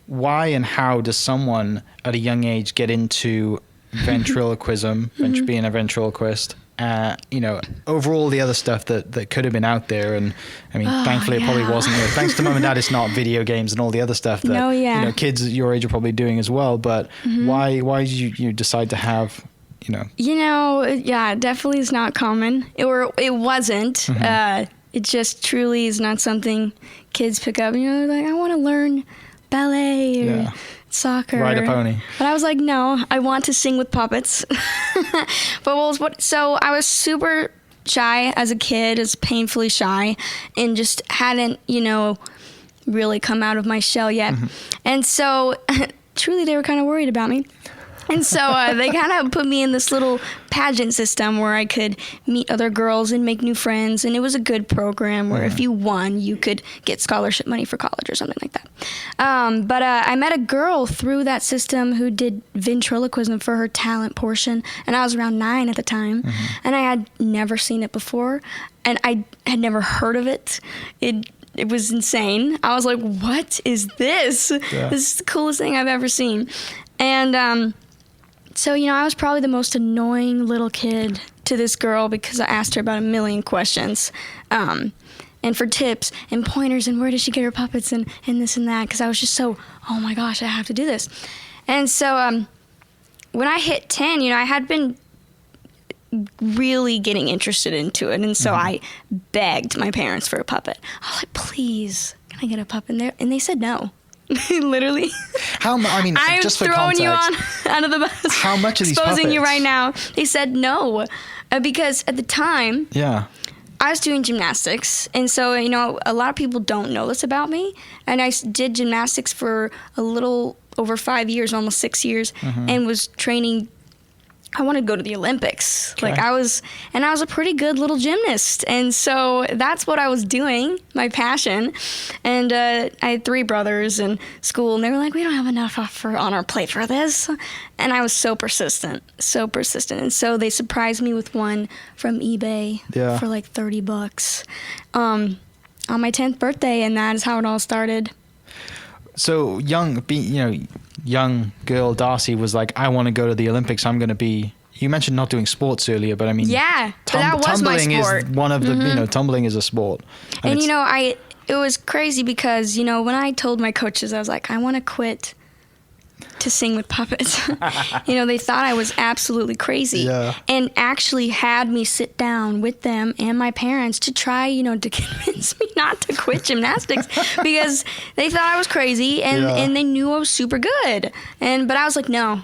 why and how does someone at a young age get into ventriloquism, being a ventriloquist? Over all the other stuff that could have been out there, and I mean, thankfully it probably wasn't. Thanks to mum and dad, it's not video games and all the other stuff that kids your age are probably doing as well. But why did you decide to have, definitely is not common, or it wasn't. It just truly is not something kids pick up. Like, I want to learn ballet or soccer, ride a pony. But I was like, no, I want to sing with puppets. So I was super shy as a kid, as painfully shy, and just hadn't, really come out of my shell yet. And so truly they were kind of worried about me. And so they kind of put me in this little pageant system where I could meet other girls and make new friends. And it was a good program where if you won, you could get scholarship money for college or something like that. But I met a girl through that system who did ventriloquism for her talent portion. And I was around 9 at the time. And I had never seen it before. And I had never heard of it. It was insane. I was like, what is this? Yeah. This is the coolest thing I've ever seen. And so, I was probably the most annoying little kid to this girl because I asked her about a million questions and for tips and pointers and where did she get her puppets and this and that, because I was just so, oh my gosh, I have to do this. And so when I hit 10, I had been really getting interested into it. And so I begged my parents for a puppet. I was like, please, can I get a puppet? And they said no. Literally. I'm just for throwing context, you out of the bus. How much are these puppets? Exposing you right now. They said no, because at the time, I was doing gymnastics, and so a lot of people don't know this about me. And I did gymnastics for a little over 5 years, almost 6 years, and was training. I wanted to go to the Olympics. Okay. I was a pretty good little gymnast. And so that's what I was doing, my passion. And I had 3 brothers in school, and they were like, we don't have enough on our plate for this. And I was so persistent. And so they surprised me with one from eBay for like $30 on my 10th birthday, and that is how it all started. So young girl Darci was like, I want to go to the Olympics. I'm going to be. You mentioned not doing sports earlier, but I mean, that was my sport. Is one of the tumbling is a sport. And it was crazy because when I told my coaches, I was like, I want to quit to sing with puppets. They thought I was absolutely crazy, and actually had me sit down with them and my parents to try, to convince me not to quit gymnastics because they thought I was crazy and they knew I was super good. But I was like, no.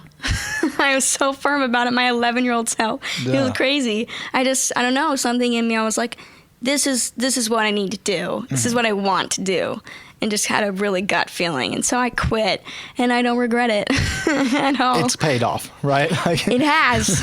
I was so firm about it. My 11-year-old self, it was crazy. I don't know, something in me. I was like, this is what I need to do. This is what I want to do. And just had a really gut feeling. And so I quit, and I don't regret it at all. It's paid off, right? It has.